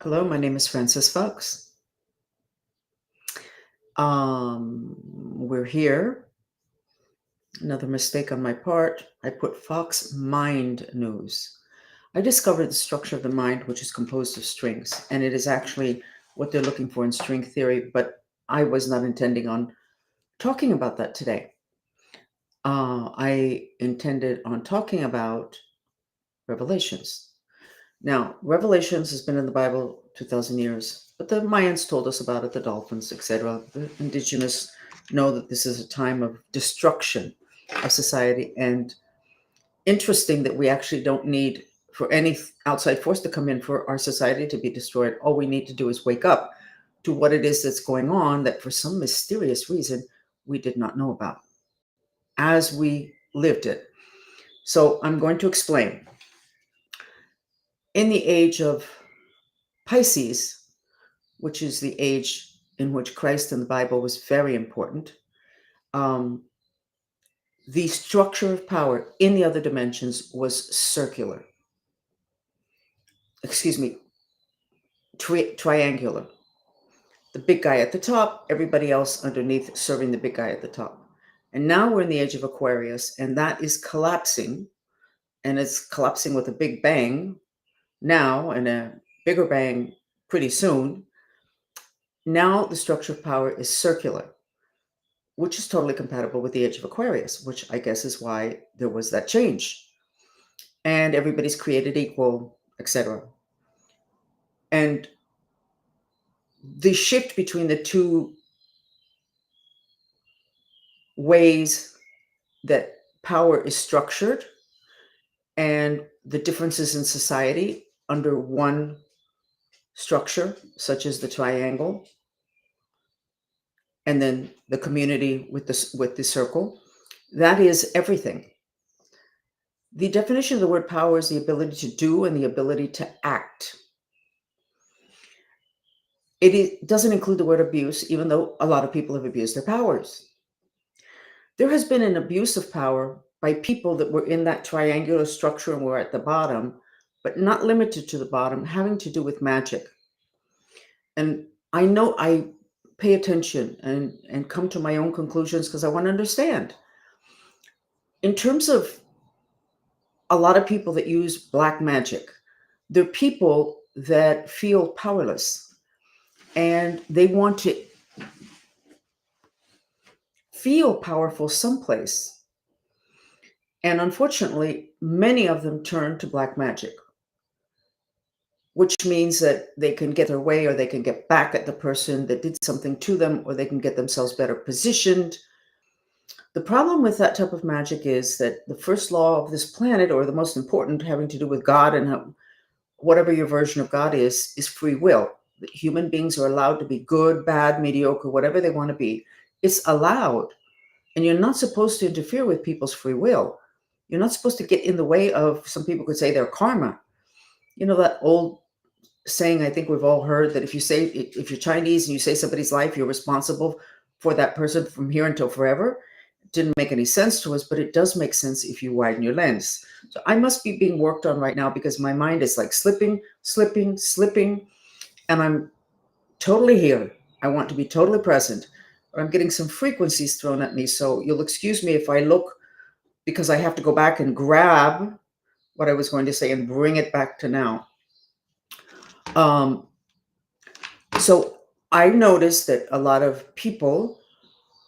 Hello, my name is FRANCESFOX. We're here. Another mistake on my part. I put Fox Mind News. I discovered the structure of the mind, which is composed of strings, and it is actually what they're looking for in string theory, but I was not intending on talking about that today. I intended on talking about Revelations. Now, Revelations has been in the Bible 2,000 years, but the Mayans told us about it, the dolphins, etc. The indigenous know that this is a time of destruction of society, and interesting that we actually don't need for any outside force to come in for our society to be destroyed. All we need to do is wake up to what it is that's going on that for some mysterious reason we did not know about as we lived it. So I'm going to explain. In the age of Pisces, which is the age in which Christ in the Bible was very important, the structure of power in the other dimensions was circular. Triangular. The big guy at the top, everybody else underneath serving the big guy at the top. And now we're in the age of Aquarius, and that is collapsing, and it's collapsing with a big bang now and a bigger bang pretty soon. Now the structure of power is circular, which is totally compatible with the age of Aquarius, which I guess is why there was that change. And everybody's created equal, etc. And the shift between the two ways that power is structured and the differences in society under one structure, such as the triangle, and then the community with the circle, that is everything. The definition of the word power is the ability to do and the ability to act. It doesn't include the word abuse, even though a lot of people have abused their powers. There has been an abuse of power by people that were in that triangular structure and were at the bottom, but not limited to the bottom, having to do with magic. And I know I pay attention and come to my own conclusions because I want to understand. In terms of a lot of people that use black magic, they're people that feel powerless and they want to feel powerful someplace. And unfortunately, many of them turn to black magic, which means that they can get their way or they can get back at the person that did something to them, or they can get themselves better positioned. The problem with that type of magic is that the first law of this planet, or the most important, having to do with God and whatever your version of God is free will. That human beings are allowed to be good, bad, mediocre, whatever they want to be. It's allowed. And you're not supposed to interfere with people's free will. You're not supposed to get in the way of, some people could say, their karma. You know that old saying, I think we've all heard, that if you're Chinese and you say somebody's life, you're responsible for that person from here until forever. It didn't make any sense to us, but it does make sense if you widen your lens. So I must be being worked on right now because my mind is like slipping, and I'm totally here. I want to be totally present, but I'm getting some frequencies thrown at me. So you'll excuse me if I look, because I have to go back and grab what I was going to say and bring it back to now. So I noticed that a lot of people,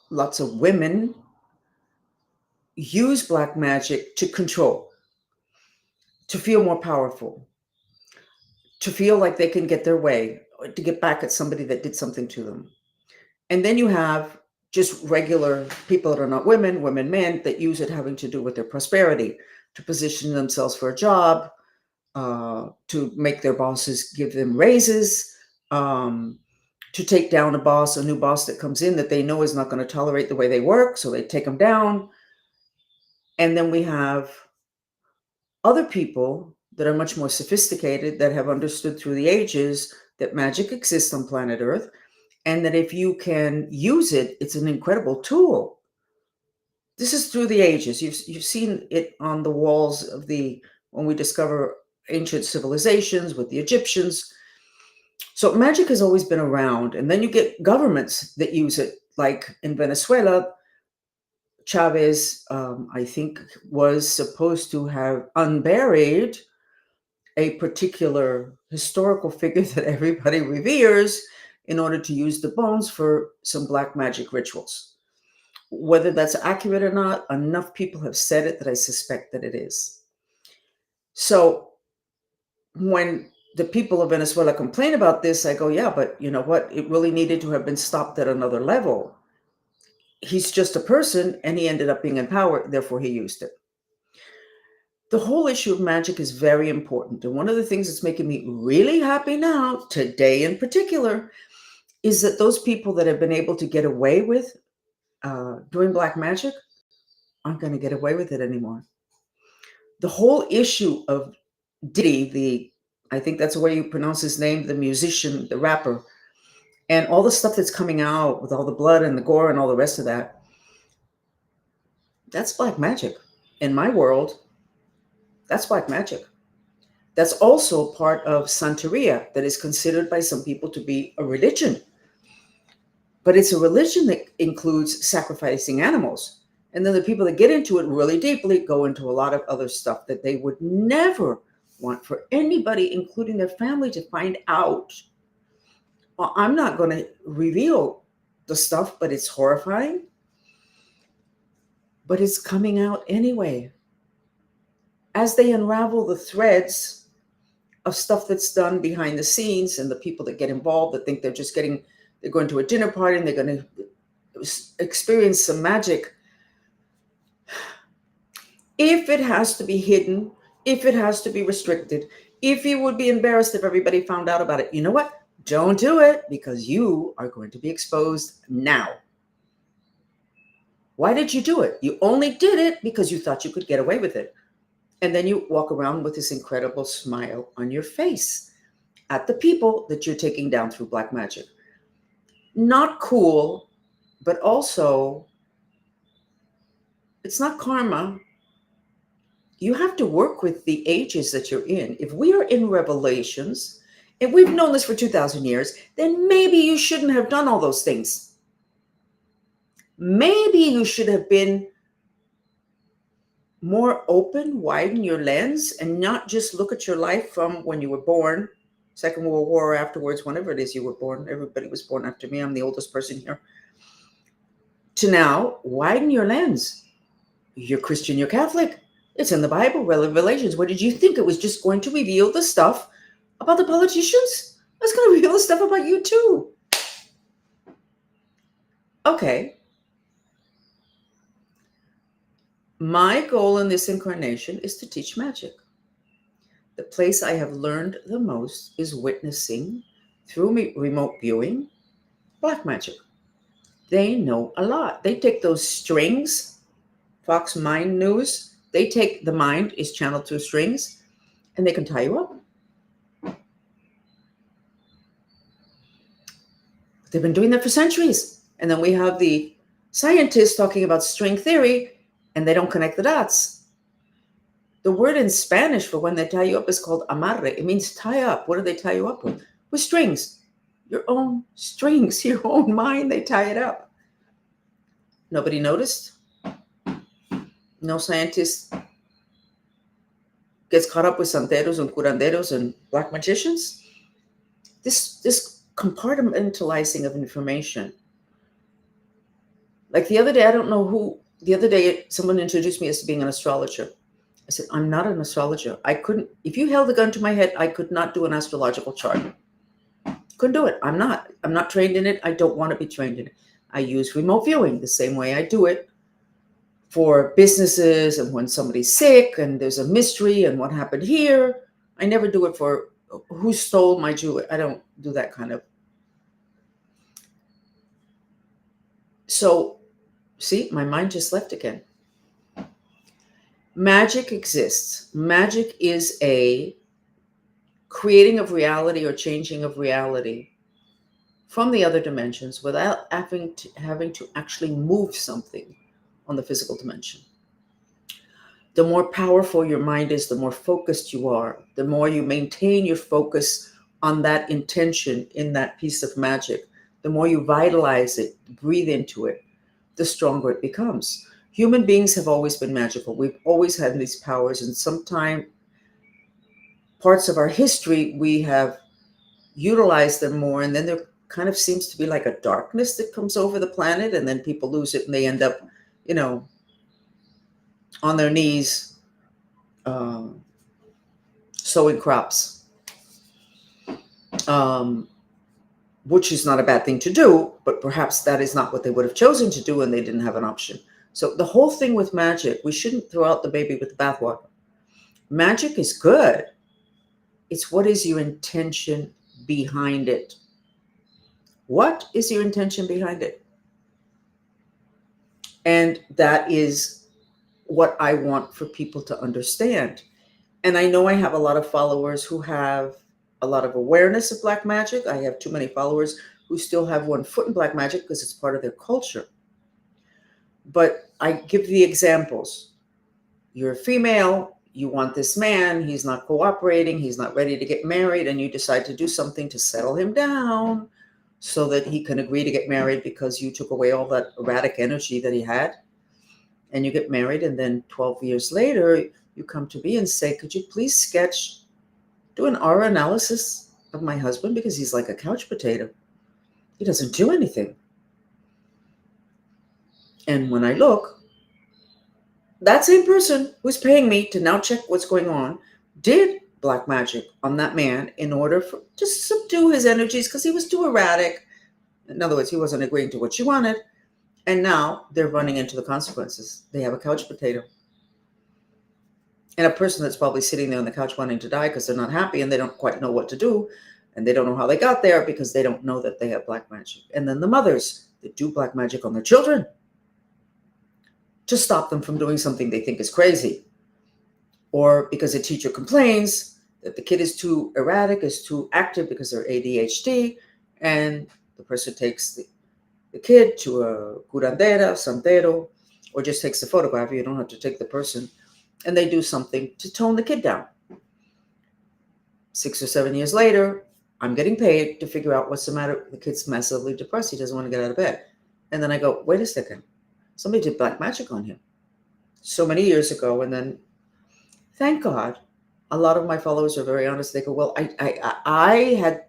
lots of women, use black magic to control, to feel more powerful, to feel like they can get their way, or to get back at somebody that did something to them. And then you have just regular people that are not women, men, that use it having to do with their prosperity, to position themselves for a job, to make their bosses give them raises, to take down a new boss that comes in that they know is not going to tolerate the way they work, so they take them down. And then we have other people that are much more sophisticated, that have understood through the ages that magic exists on planet Earth, and that if you can use it, it's an incredible tool. This is through the ages. You've seen it on the walls of when we discover ancient civilizations with the Egyptians. So magic has always been around. And then you get governments that use it, like in Venezuela. Chavez, I think, was supposed to have unburied a particular historical figure that everybody reveres in order to use the bones for some black magic rituals. Whether that's accurate or not, enough people have said it that I suspect that it is. So when the people of Venezuela complain about this, I go, yeah, but you know what? It really needed to have been stopped at another level. He's just a person and he ended up being in power, therefore he used it. The whole issue of magic is very important. And one of the things that's making me really happy now, today in particular, is that those people that have been able to get away with doing black magic aren't going to get away with it anymore. The whole issue of Diddy, I think that's the way you pronounce his name, the musician, the rapper, and all the stuff that's coming out with all the blood and the gore and all the rest of that, that's black magic. In my world, that's black magic. That's also part of Santeria that is considered by some people to be a religion. But it's a religion that includes sacrificing animals. And then the people that get into it really deeply go into a lot of other stuff that they would never want for anybody, including their family, to find out. Well, I'm not going to reveal the stuff, but it's horrifying. But it's coming out anyway. As they unravel the threads of stuff that's done behind the scenes, and the people that get involved that think they're going to a dinner party and they're going to experience some magic. If it has to be hidden, if it has to be restricted, if you would be embarrassed if everybody found out about it, you know what? Don't do it, because you are going to be exposed now. Why did you do it? You only did it because you thought you could get away with it. And then you walk around with this incredible smile on your face at the people that you're taking down through black magic. Not cool, but also it's not karma. You have to work with the ages that you're in. If we are in Revelations, and we've known this for 2,000 years, then maybe you shouldn't have done all those things. Maybe you should have been more open, widen your lens, and not just look at your life from when you were born, Second World War, or afterwards, whenever it is you were born. Everybody was born after me. I'm the oldest person here. To now, widen your lens. You're Christian, you're Catholic. It's in the Bible, Revelations. What did you think? It was just going to reveal the stuff about the politicians? It's going to reveal the stuff about you too. Okay. My goal in this incarnation is to teach magic. The place I have learned the most is witnessing through remote viewing black magic. They know a lot. They take those strings, Fox Mind News, they take the mind is channeled through strings, and they can tie you up. They've been doing that for centuries. And then we have the scientists talking about string theory, and they don't connect the dots. The word in Spanish for when they tie you up is called amarre. It means tie up. What do they tie you up with? With strings. Your own strings, your own mind, they tie it up. Nobody noticed. No scientist gets caught up with santeros and curanderos and black magicians. This compartmentalizing of information. Like the other day, someone introduced me as being an astrologer. I said, I'm not an astrologer. If you held a gun to my head, I could not do an astrological chart. Couldn't do it. I'm not trained in it. I don't want to be trained in it. I use remote viewing the same way I do it for businesses and when somebody's sick and there's a mystery and what happened here. I never do it for who stole my jewelry. I don't do that kind of. So, see, my mind just left again. Magic exists. Magic is a creating of reality or changing of reality from the other dimensions without having to actually move something on the physical dimension. The more powerful your mind is, the more focused you are, the more you maintain your focus on that intention in that piece of magic, the more you vitalize it, breathe into it, the stronger it becomes. Human beings have always been magical. We've always had these powers, and sometime parts of our history we have utilized them more, and then there kind of seems to be like a darkness that comes over the planet, and then people lose it and they end up, you know, on their knees sowing crops, which is not a bad thing to do, but perhaps that is not what they would have chosen to do and they didn't have an option. So the whole thing with magic, we shouldn't throw out the baby with the bathwater. Magic is good. It's what is your intention behind it? What is your intention behind it? And that is what I want for people to understand. And I know I have a lot of followers who have a lot of awareness of black magic. I have too many followers who still have one foot in black magic because it's part of their culture. But I give the examples. You're a female, you want this man, he's not cooperating, he's not ready to get married, and you decide to do something to settle him down so that he can agree to get married because you took away all that erratic energy that he had. And you get married, and then 12 years later, you come to me and say, could you please do an aura analysis of my husband because he's like a couch potato. He doesn't do anything. And when I look, that same person who's paying me to now check what's going on did black magic on that man in order to subdue his energies because he was too erratic. In other words, he wasn't agreeing to what she wanted. And now they're running into the consequences. They have a couch potato. And a person that's probably sitting there on the couch wanting to die because they're not happy and they don't quite know what to do. And they don't know how they got there because they don't know that they have black magic. And then the mothers that do black magic on their children to stop them from doing something they think is crazy. Or because a teacher complains that the kid is too erratic, is too active because they're ADHD. And the person takes the kid to a curandera, santero, or just takes a photograph. You don't have to take the person. And they do something to tone the kid down. 6 or 7 years later, I'm getting paid to figure out what's the matter. The kid's massively depressed. He doesn't want to get out of bed. And then I go, wait a second. Somebody did black magic on him so many years ago. And then, thank God, a lot of my followers are very honest. They go, well, I had,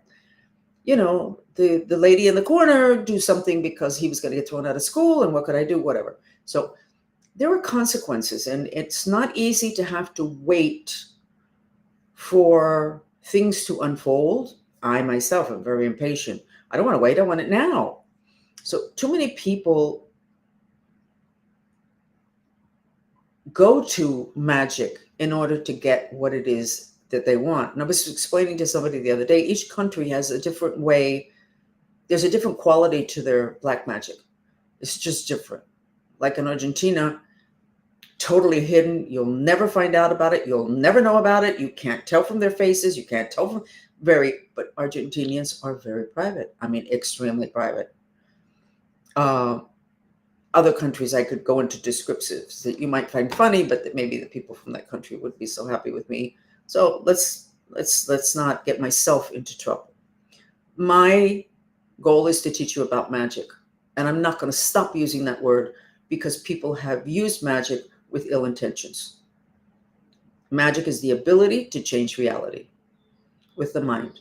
the lady in the corner do something because he was going to get thrown out of school. And what could I do? Whatever. So there are consequences. And it's not easy to have to wait for things to unfold. I myself am very impatient. I don't want to wait. I want it now. So too many people go to magic in order to get what it is that they want. And I was explaining to somebody the other day, each country has a different way. There's a different quality to their black magic. It's just different. Like in Argentina, totally hidden. You'll never find out about it. You'll never know about it. You can't tell from their faces. You can't tell from but Argentinians are very private. I mean, extremely private. Other countries, I could go into descriptives that you might find funny, but that maybe the people from that country would be so happy with me. So let's not get myself into trouble. My goal is to teach you about magic, and I'm not going to stop using that word because people have used magic with ill intentions. Magic is the ability to change reality with the mind.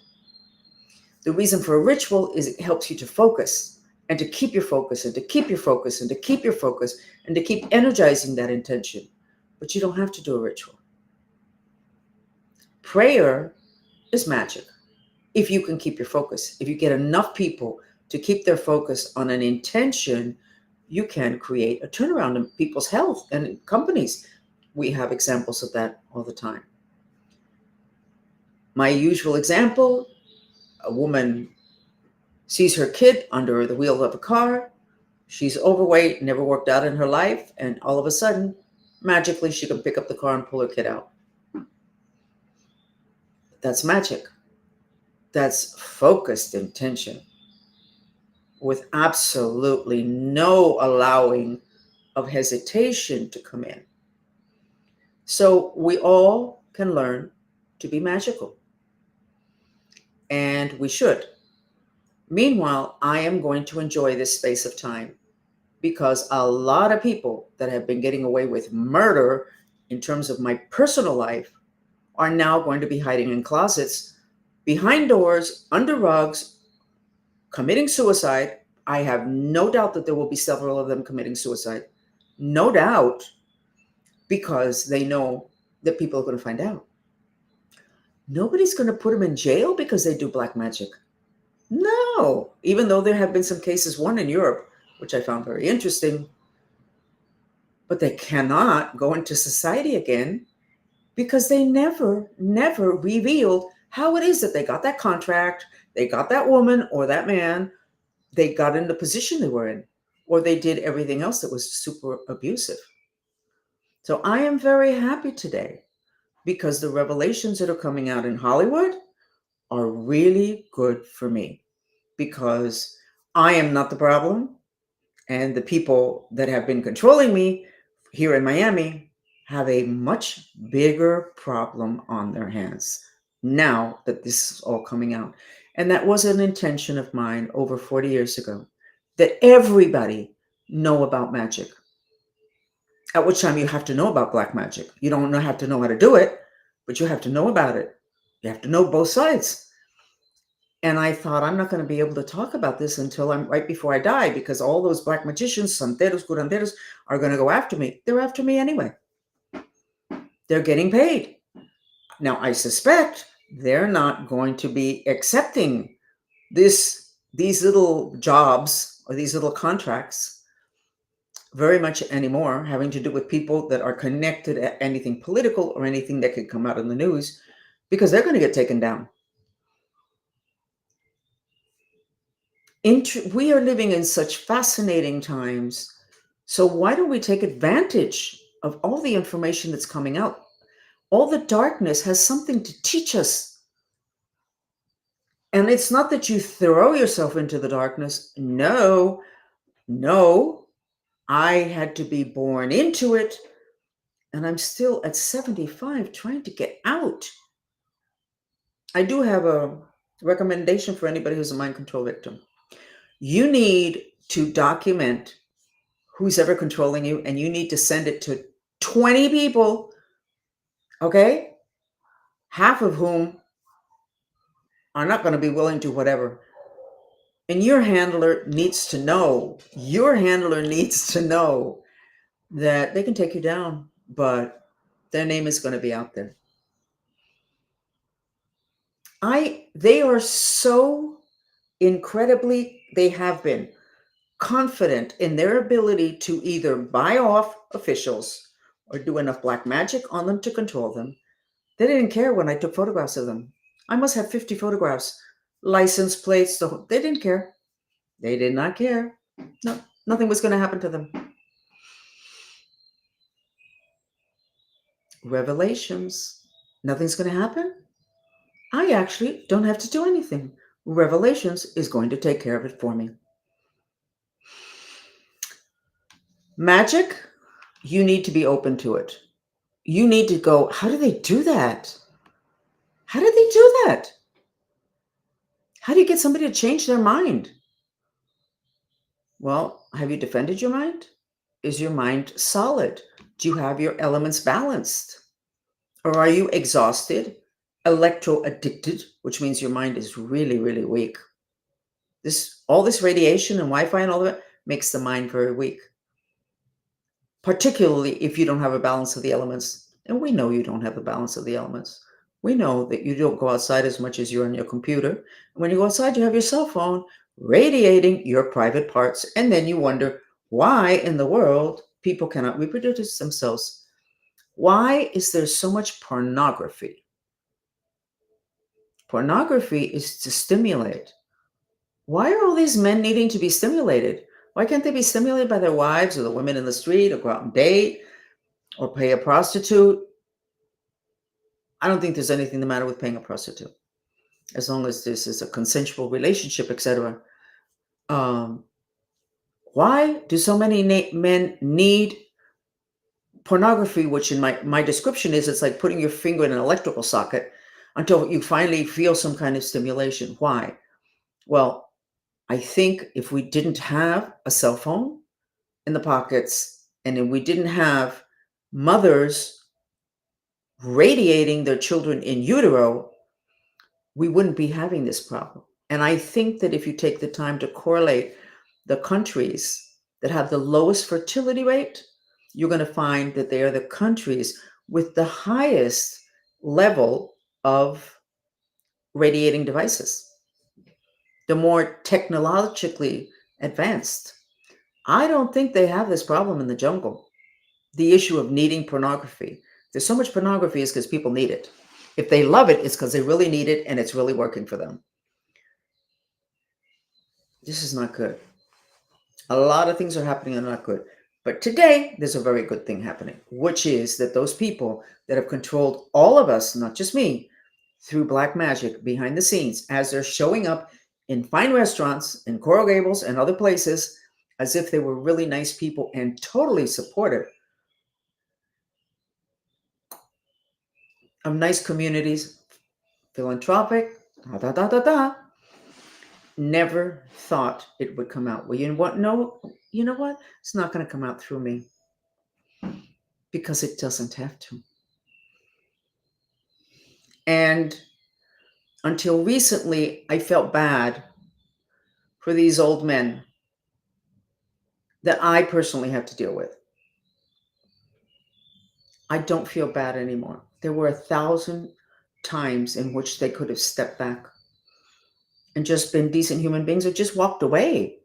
The reason for a ritual is it helps you to focus and to keep your focus and to keep your focus and to keep your focus and to keep energizing that intention. But you don't have to do a ritual. Prayer is magic. If you can keep your focus, if you get enough people to keep their focus on an intention, you can create a turnaround in people's health and in companies. We have examples of that all the time. My usual example, a woman sees her kid under the wheel of a car. She's overweight, never worked out in her life. And all of a sudden, magically, she can pick up the car and pull her kid out. That's magic. That's focused intention with absolutely no allowing of hesitation to come in. So we all can learn to be magical, and we should. Meanwhile, I am going to enjoy this space of time because a lot of people that have been getting away with murder in terms of my personal life are now going to be hiding in closets, behind doors, under rugs, committing suicide. I have no doubt that there will be several of them committing suicide. No doubt, because they know that people are going to find out. Nobody's going to put them in jail because they do black magic. No, even though there have been some cases, one in Europe, which I found very interesting, but they cannot go into society again because they never revealed how it is that they got that contract, they got that woman or that man, they got in the position they were in, or they did everything else that was super abusive. So I am very happy today because the revelations that are coming out in Hollywood are really good for me because I am not the problem. And the people that have been controlling me here in Miami have a much bigger problem on their hands now that this is all coming out. And that was an intention of mine over 40 years ago, that everybody know about magic. At which time you have to know about black magic. You don't have to know how to do it, but you have to know about it. You have to know both sides. And I thought, I'm not going to be able to talk about this until I'm right before I die, because all those black magicians, santeros, curanderos, are going to go after me. They're after me anyway. They're getting paid. Now, I suspect they're not going to be accepting these little jobs or these little contracts very much anymore, having to do with people that are connected to anything political or anything that could come out in the news, because they're going to get taken down. We are living in such fascinating times. So why don't we take advantage of all the information that's coming out? All the darkness has something to teach us. And it's not that you throw yourself into the darkness. No, I had to be born into it. And I'm still at 75 trying to get out. I do have a recommendation for anybody who's a mind control victim. You need to document who's ever controlling you, and you need to send it to 20 people, okay? Half of whom are not going to be willing to whatever. And your handler needs to know that they can take you down, but their name is going to be out there. They are so incredibly, they have been confident in their ability to either buy off officials or do enough black magic on them to control them. They didn't care when I took photographs of them. I must have 50 photographs, license plates. They didn't care. They did not care. No, nothing was going to happen to them. Revelations. Nothing's going to happen. I actually don't have to do anything. Revelations is going to take care of it for me. Magic, you need to be open to it. You need to go, how do they do that? How did they do that? How do you get somebody to change their mind? Well, have you defended your mind? Is your mind solid? Do you have your elements balanced? Or are you exhausted, electro-addicted, which means your mind is really, really weak? All this radiation and Wi-Fi and all of it makes the mind very weak. Particularly if you don't have a balance of the elements. And we know you don't have a balance of the elements. We know that you don't go outside as much as you're on your computer. When you go outside, you have your cell phone radiating your private parts. And then you wonder why in the world people cannot reproduce themselves. Why is there so much pornography? Pornography is to stimulate. Why are all these men needing to be stimulated? Why can't they be stimulated by their wives or the women in the street, or go out and date, or pay a prostitute? I don't think there's anything the matter with paying a prostitute, as long as this is a consensual relationship, etc. Why do so many men need pornography, which in my description is, it's like putting your finger in an electrical socket until you finally feel some kind of stimulation. Why? Well, I think if we didn't have a cell phone in the pockets, and then we didn't have mothers radiating their children in utero, we wouldn't be having this problem. And I think that if you take the time to correlate the countries that have the lowest fertility rate, you're going to find that they are the countries with the highest level of radiating devices, the more technologically advanced. I don't think they have this problem in the jungle. The issue of needing pornography. There's so much pornography is because people need it. If they love it, it's because they really need it and it's really working for them. This is not good. A lot of things are happening that are not good. But today, there's a very good thing happening, which is that those people that have controlled all of us, not just me, through black magic behind the scenes, as they're showing up in fine restaurants, in Coral Gables and other places, as if they were really nice people and totally supportive of nice communities, philanthropic, never thought it would come out. Well, you know what? No, you know what? It's not going to come out through me because it doesn't have to. And until recently, I felt bad for these old men that I personally have to deal with. I don't feel bad anymore. There were 1,000 times in which they could have stepped back and just been decent human beings or just walked away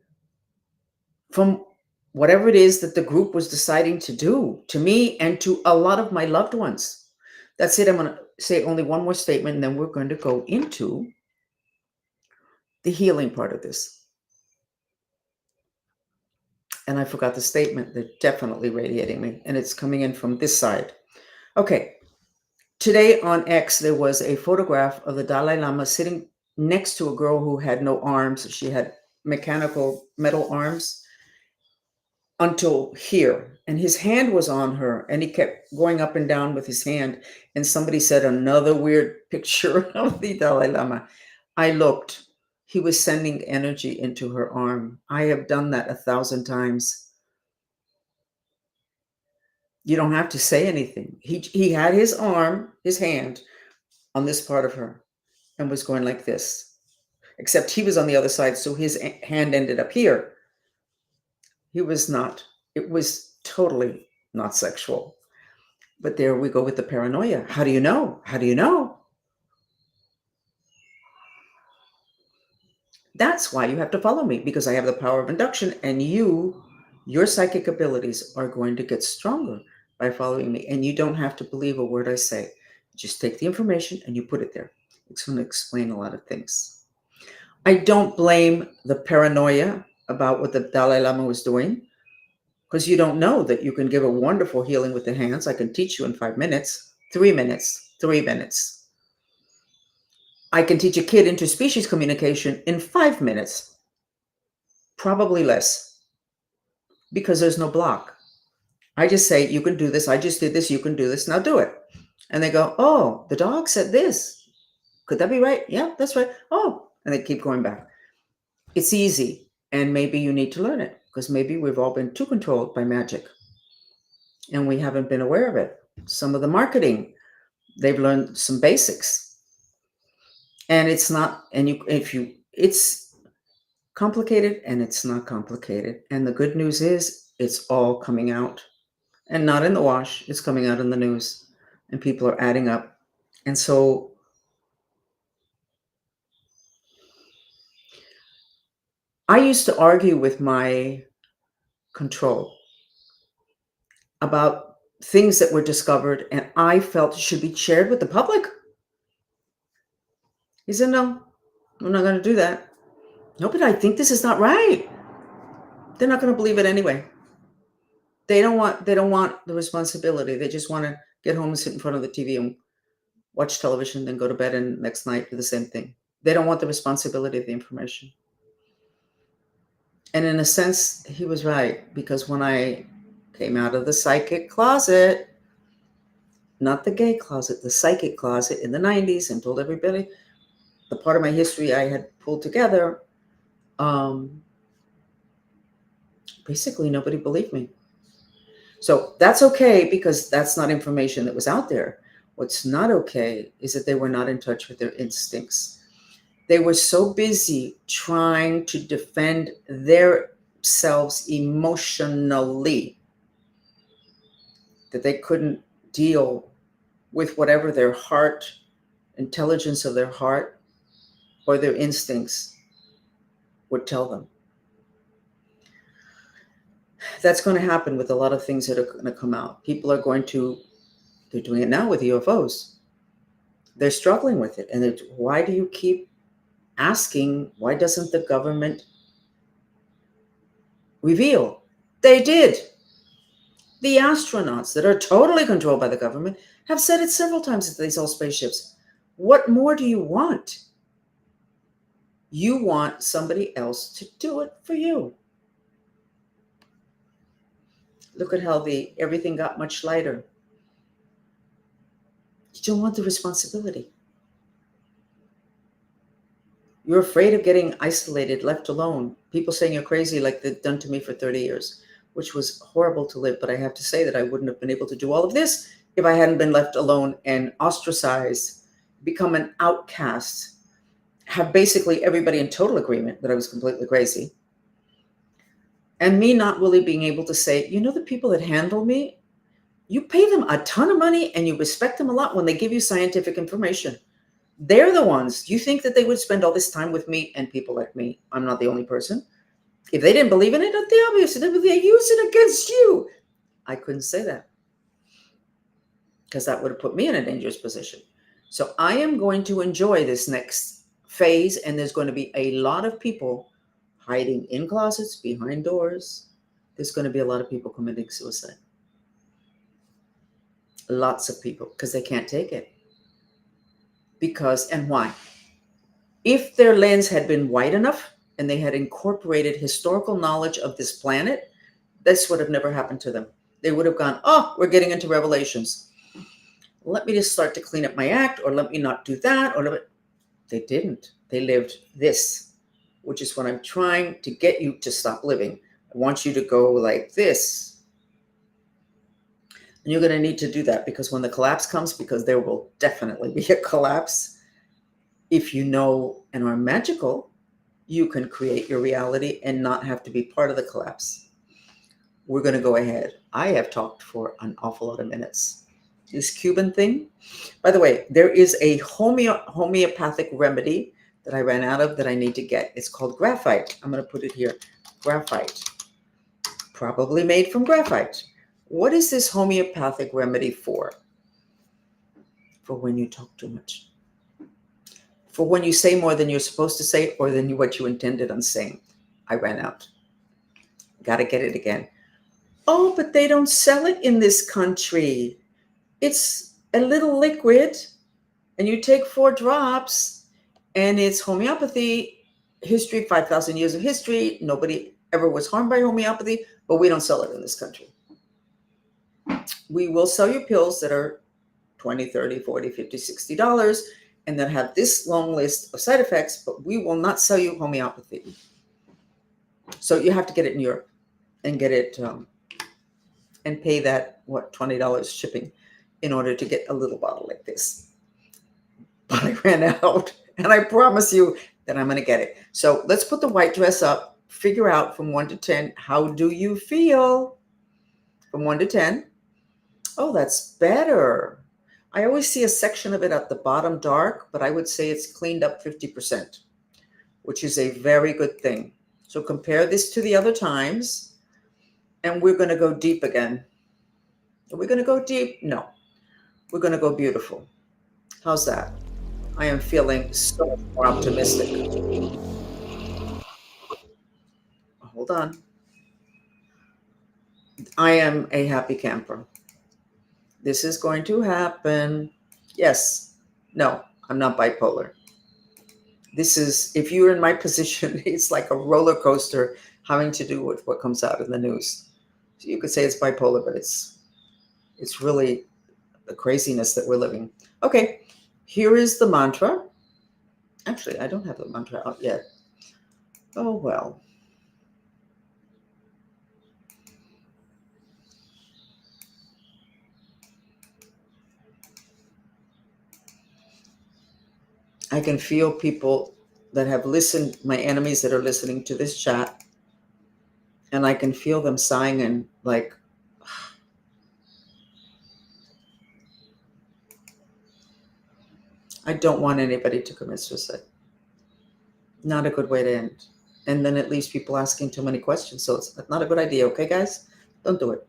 from whatever it is that the group was deciding to do to me and to a lot of my loved ones. That's it. I'm going to say only one more statement, and then we're going to go into the healing part of this. And I forgot the statement. They're definitely radiating me, and it's coming in from this side. Okay. Today on X, there was a photograph of the Dalai Lama sitting next to a girl who had no arms. She had mechanical metal arms until here. And his hand was on her, and he kept going up and down with his hand. And somebody said, another weird picture of the Dalai Lama. I looked. He was sending energy into her arm. I have done that 1,000 times. You don't have to say anything. He had his arm, his hand, on this part of her and was going like this. Except he was on the other side, so his hand ended up here. He was not. It was totally not sexual. But there we go with the paranoia. How do you know? How do you know? That's why you have to follow me, because I have the power of induction, and your psychic abilities are going to get stronger by following me. And you don't have to believe a word I say. Just take the information and you put it there. It's going to explain a lot of things. I don't blame the paranoia about what the Dalai Lama was doing, because you don't know that you can give a wonderful healing with the hands. I can teach you in 5 minutes, 3 minutes, 3 minutes. I can teach a kid interspecies communication in 5 minutes, probably less, because there's no block. I just say, you can do this. I just did this. You can do this. Now do it. And they go, oh, the dog said this. Could that be right? Yeah, that's right. Oh, and they keep going back. It's easy. And maybe you need to learn it, because maybe we've all been too controlled by magic and we haven't been aware of it. Some of the marketing, they've learned some basics. And it's not, and it's complicated and it's not complicated. And the good news is it's all coming out, and not in the wash. It's coming out in the news, and people are adding up. And so I used to argue with my control about things that were discovered and I felt should be shared with the public. He said, no, I'm not going to do that. No, but I think this is not right. They're not going to believe it anyway. They don't want the responsibility. They just want to get home and sit in front of the TV and watch television, then go to bed, and next night do the same thing. They don't want the responsibility of the information. And in a sense, he was right, because when I came out of the psychic closet, not the gay closet, the psychic closet in the 90s, and told everybody the part of my history I had pulled together. Basically, nobody believed me. So that's okay, because that's not information that was out there. What's not okay is that they were not in touch with their instincts. They were so busy trying to defend themselves emotionally that they couldn't deal with whatever their heart, intelligence of their heart, or their instincts would tell them. That's going to happen with a lot of things that are going to come out. People are going to, they're doing it now with UFOs. They're struggling with it. And why do you keep asking, why doesn't the government reveal? They did. The astronauts that are totally controlled by the government have said it several times that they saw spaceships. What more do you want? You want somebody else to do it for you. Look at how everything got much lighter. You don't want the responsibility. You're afraid of getting isolated, left alone. People saying you're crazy like they've done to me for 30 years, which was horrible to live. But I have to say that I wouldn't have been able to do all of this if I hadn't been left alone and ostracized, become an outcast, have basically everybody in total agreement that I was completely crazy. And me not really being able to say, you know, the people that handle me, you pay them a ton of money and you respect them a lot when they give you scientific information. They're the ones. You think that they would spend all this time with me and people like me? I'm not the only person. If they didn't believe in it, they obviously they use it against you. I couldn't say that, because that would have put me in a dangerous position. So I am going to enjoy this next phase, and there's going to be a lot of people hiding in closets, behind doors. There's going to be a lot of people committing suicide. Lots of people, because they can't take it. Because, and why? If their lens had been wide enough and they had incorporated historical knowledge of this planet, this would have never happened to them. They would have gone, oh, we're getting into Revelations. Let me just start to clean up my act, or let me not do that. They didn't. They lived this, which is what I'm trying to get you to stop living. I want you to go like this. And you're going to need to do that, because when the collapse comes, because there will definitely be a collapse, if you know and are magical, you can create your reality and not have to be part of the collapse. We're going to go ahead. I have talked for an awful lot of minutes. This Cuban thing, by the way, there is a homeopathic remedy that I ran out of that I need to get. It's called graphite. I'm going to put it here. Graphite. Probably made from graphite. What is this homeopathic remedy for? For when you talk too much. For when you say more than you're supposed to say, or than what you intended on saying. I ran out. Got to get it again. Oh, but they don't sell it in this country. It's a little liquid, and you take 4 drops, and it's homeopathy, history, 5,000 years of history. Nobody ever was harmed by homeopathy, but we don't sell it in this country. We will sell you pills that are $20, $30, $40, $50, $60, and that have this long list of side effects, but we will not sell you homeopathy. So you have to get it in Europe and get it and pay that, $20 shipping in order to get a little bottle like this. But I ran out, and I promise you that I'm going to get it. So let's put the white dress up, figure out from 1 to 10, how do you feel? From 1 to 10. Oh, that's better. I always see a section of it at the bottom dark, but I would say it's cleaned up 50%, which is a very good thing. So compare this to the other times, and we're going to go deep again. Are we going to go deep? No. We're going to go beautiful. How's that? I am feeling so much more optimistic. Hold on. I am a happy camper. This is going to happen. Yes. No, I'm not bipolar. This is, if you're in my position, it's like a roller coaster having to do with what comes out in the news. You could say it's bipolar, but it's really the craziness that we're living. Okay, here is the mantra. Actually, I don't have the mantra out yet. Oh, well. I can feel people that have listened, my enemies that are listening to this chat, and I can feel them sighing and like, I don't want anybody to commit suicide. Not a good way to end. And then it leaves people asking too many questions. So it's not a good idea. Okay, guys? Don't do it.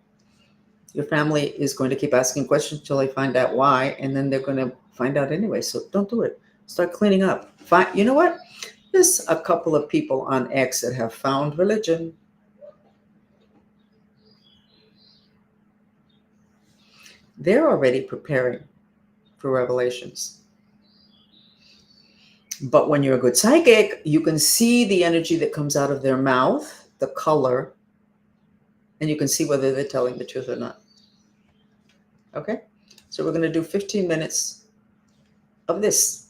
Your family is going to keep asking questions until they find out why, and then they're going to find out anyway. So don't do it. Start cleaning up. You know what? There's a couple of people on X that have found religion. They're already preparing for revelations. But when you're a good psychic, you can see the energy that comes out of their mouth, the color, and you can see whether they're telling the truth or not. Okay? So we're going to do 15 minutes of this.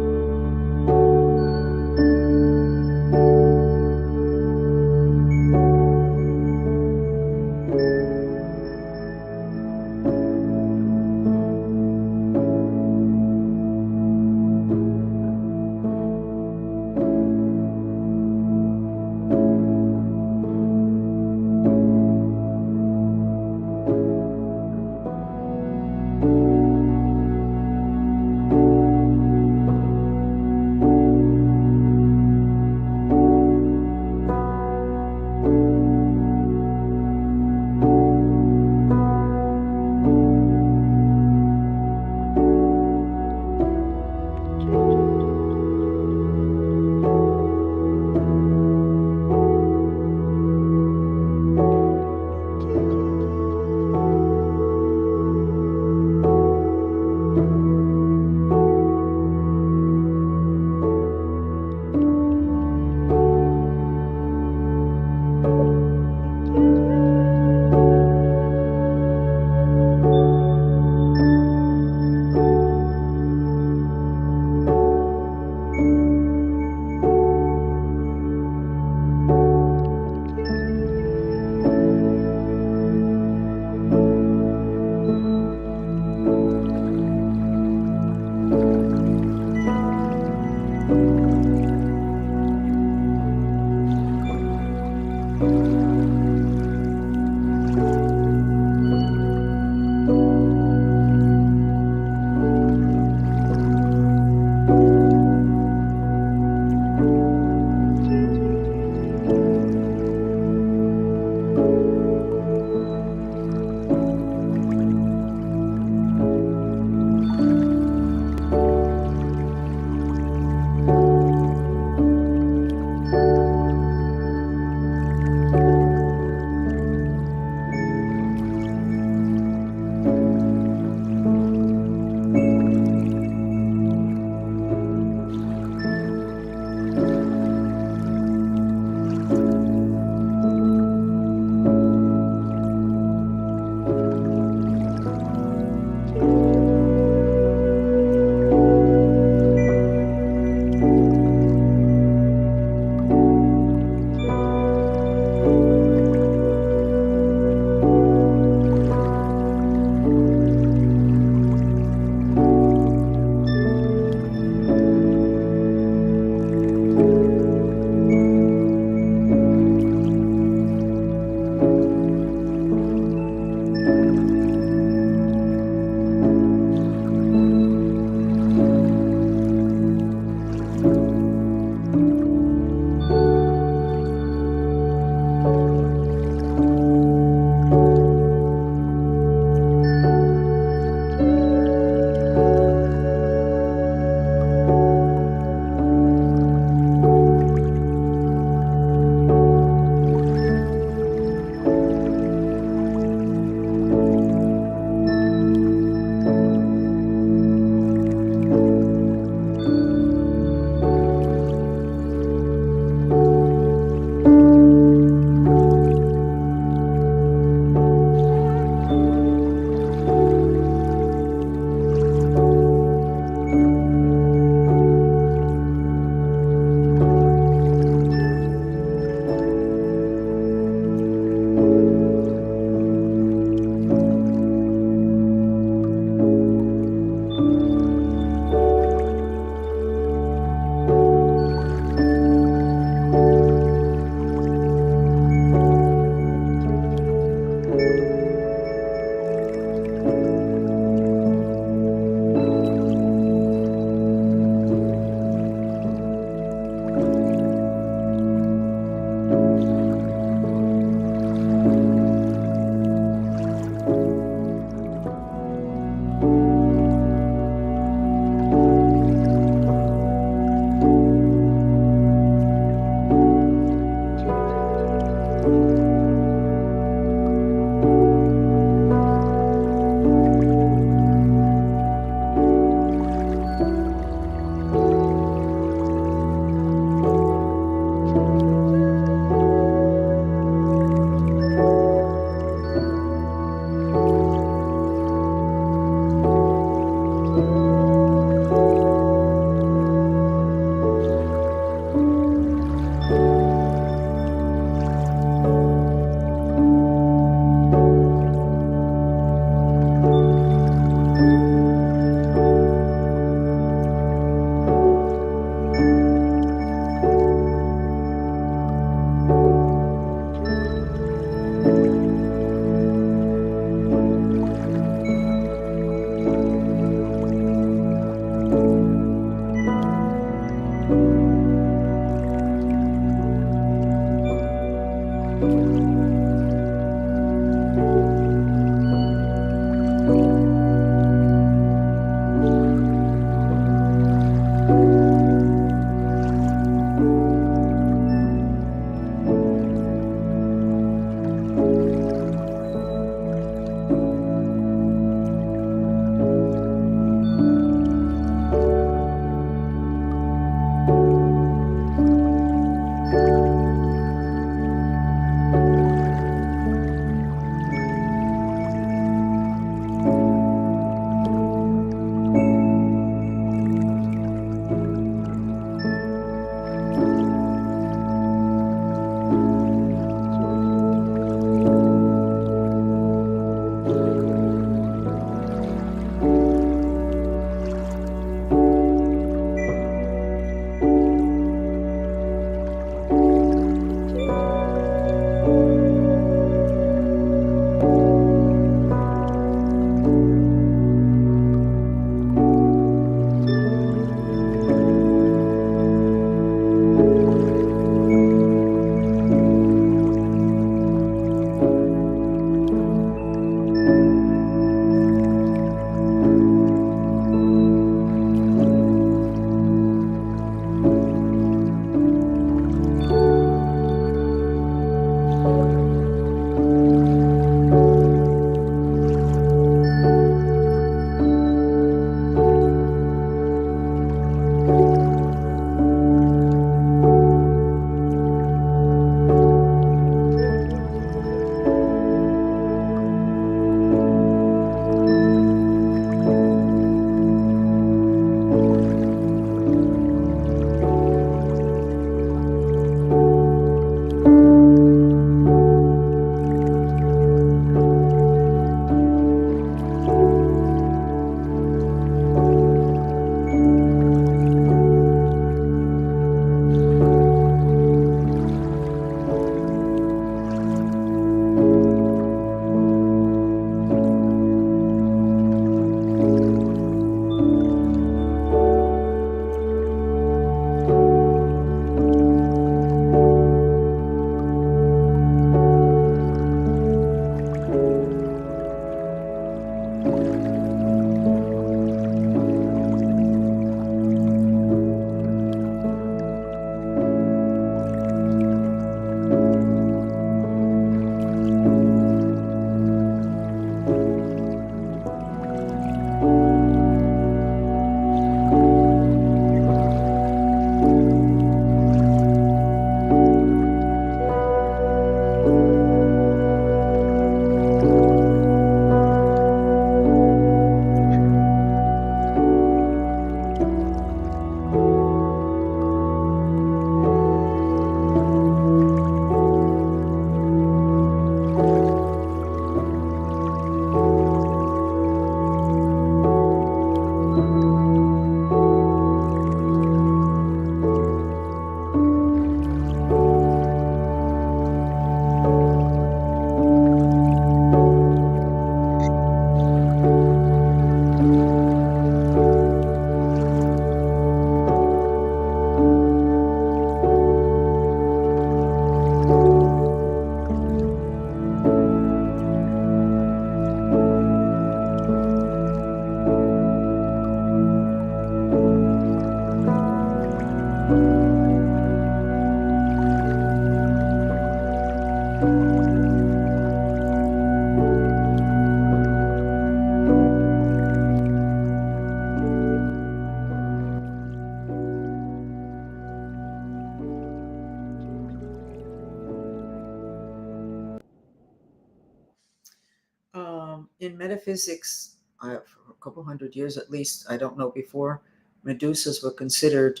in metaphysics, for a couple hundred years at least, I don't know before, Medusas were considered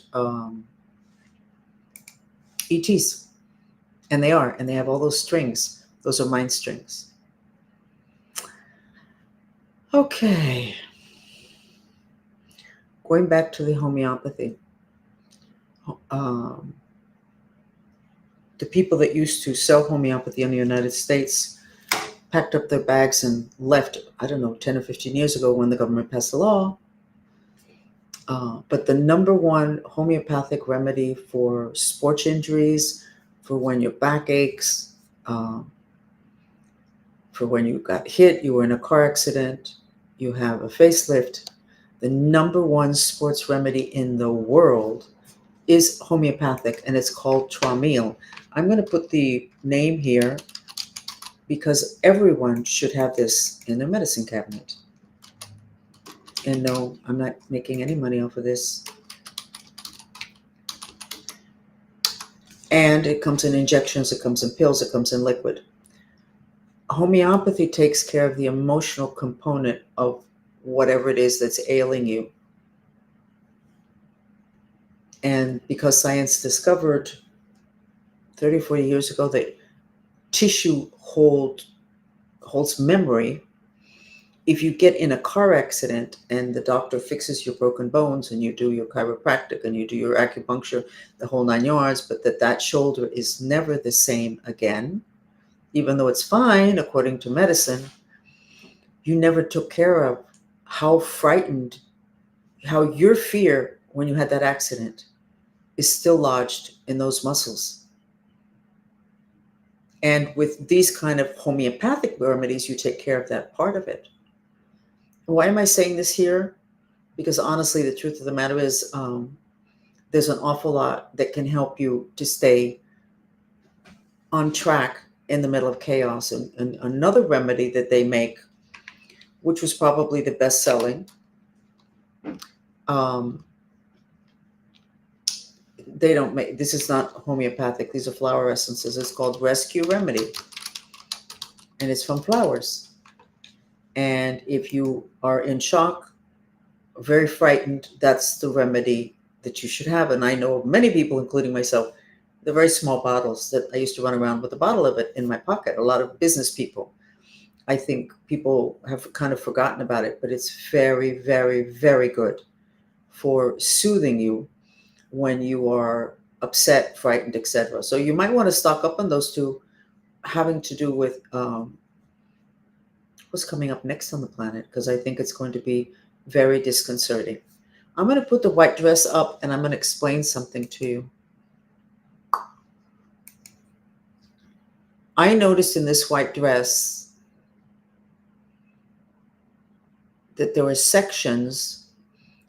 ETs. And they are, and they have all those strings. Those are mind strings. Okay. Going back to the homeopathy. The people that used to sell homeopathy in the United States packed up their bags and left, I don't know, 10 or 15 years ago when the government passed a law. But the number one homeopathic remedy for sports injuries, for when your back aches, for when you got hit, you were in a car accident, you have a facelift, the number one sports remedy in the world is homeopathic, and it's called Traumeel. I'm going to put the name here because everyone should have this in their medicine cabinet. And no, I'm not making any money off of this. And it comes in injections, it comes in pills, it comes in liquid. Homeopathy takes care of the emotional component of whatever it is that's ailing you. And because science discovered 30, 40 years ago that tissue holds memory, if you get in a car accident and the doctor fixes your broken bones and you do your chiropractic and you do your acupuncture, the whole 9 yards, but that shoulder is never the same again, even though it's fine according to medicine, you never took care of how frightened, how your fear when you had that accident is still lodged in those muscles. And with these kind of homeopathic remedies, you take care of that part of it. Why am I saying this here? Because honestly, the truth of the matter is there's an awful lot that can help you to stay on track in the middle of chaos. And another remedy that they make, which was probably the best selling, they don't make, this is not homeopathic, these are flower essences. It's called Rescue Remedy. And it's from flowers. And if you are in shock, very frightened, that's the remedy that you should have. And I know of many people, including myself, the very small bottles that I used to run around with a bottle of it in my pocket. A lot of business people, I think people have kind of forgotten about it, but it's very, very, very good for soothing you when you are upset, frightened, etc. So you might want to stock up on those two, having to do with what's coming up next on the planet, because I think it's going to be very disconcerting. I'm going to put the white dress up and I'm going to explain something to you. I noticed in this white dress that there were sections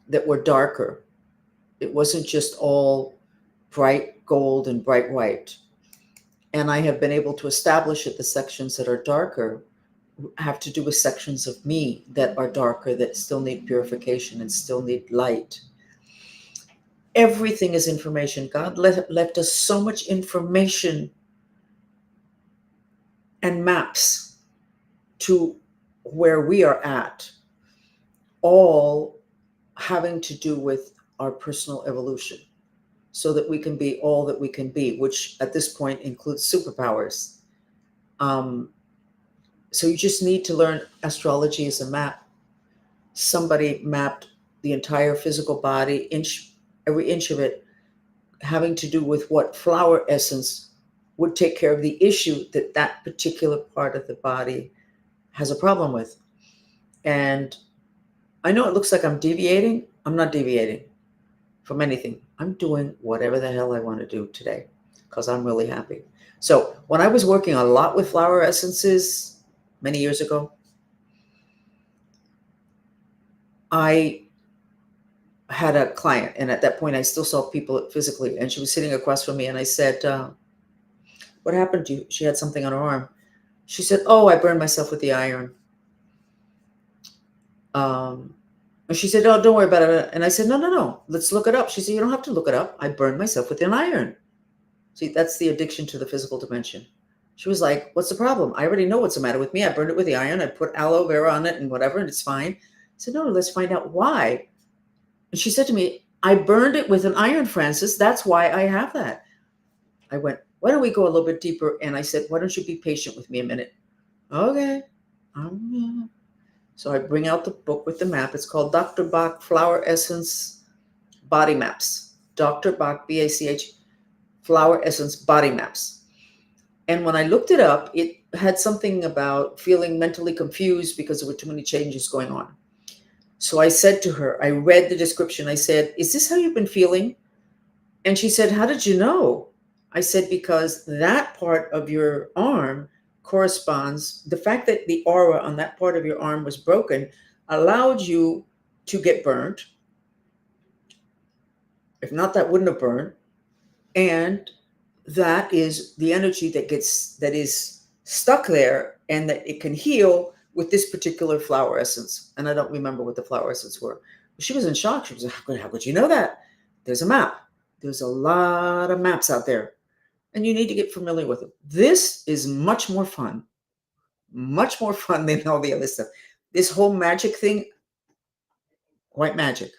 that were darker. It wasn't just all bright gold and bright white. And I have been able to establish that the sections that are darker have to do with sections of me that are darker, that still need purification and still need light. Everything is information. God left us so much information and maps to where we are at, all having to do with our personal evolution, so that we can be all that we can be, which at this point includes superpowers. So you just need to learn astrology as a map. Somebody mapped the entire physical body, every inch of it, having to do with what flower essence would take care of the issue that that particular part of the body has a problem with. And I know it looks like I'm deviating. I'm not deviating from anything. I'm doing whatever the hell I want to do today because I'm really happy. So when I was working a lot with flower essences many years ago, I had a client, and at that point I still saw people physically, and she was sitting across from me, and I said, what happened to you? She had something on her arm. She said, oh, I burned myself with the iron. And she said, oh, don't worry about it. And I said, no, let's look it up. She said, you don't have to look it up. I burned myself with an iron. See, that's the addiction to the physical dimension. She was like, what's the problem? I already know what's the matter with me. I burned it with the iron. I put aloe vera on it and whatever, and it's fine. I said, no, let's find out why. And she said to me, I burned it with an iron, Frances. That's why I have that. I went, why don't we go a little bit deeper? And I said, why don't you be patient with me a minute? Okay. So I bring out the book with the map. It's called Dr. Bach Flower Essence Body Maps. Dr. Bach, B-A-C-H, Flower Essence Body Maps. And when I looked it up, it had something about feeling mentally confused because there were too many changes going on. So I said to her, I read the description. I said, is this how you've been feeling? And she said, how did you know? I said, because that part of your arm corresponds, the fact that the aura on that part of your arm was broken allowed you to get burnt. If not, that wouldn't have burned. And that is the energy that is stuck there, and that it can heal with this particular flower essence. And I don't remember what the flower essence were. She was in shock. She was like, how could you know that? There's a map. There's a lot of maps out there, and you need to get familiar with them. This is much more fun than all the other stuff. This whole magic thing, white magic,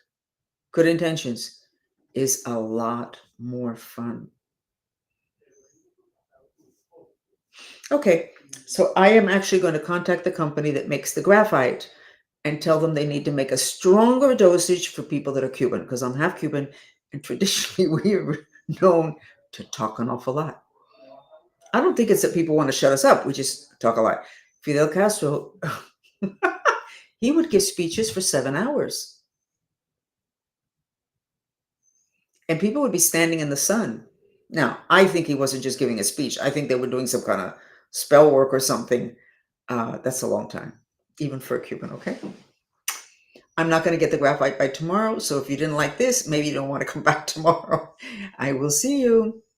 good intentions, is a lot more fun. Okay, so I am actually going to contact the company that makes the graphite and tell them they need to make a stronger dosage for people that are Cuban, because I'm half Cuban, and traditionally we are known to talk an awful lot. I don't think it's that people want to shut us up. We just talk a lot. Fidel Castro, he would give speeches for 7 hours, and people would be standing in the sun. Now, I think he wasn't just giving a speech. I think they were doing some kind of spell work or something. That's a long time, even for a Cuban, okay? I'm not going to get the graphite by tomorrow, so if you didn't like this, maybe you don't want to come back tomorrow. I will see you.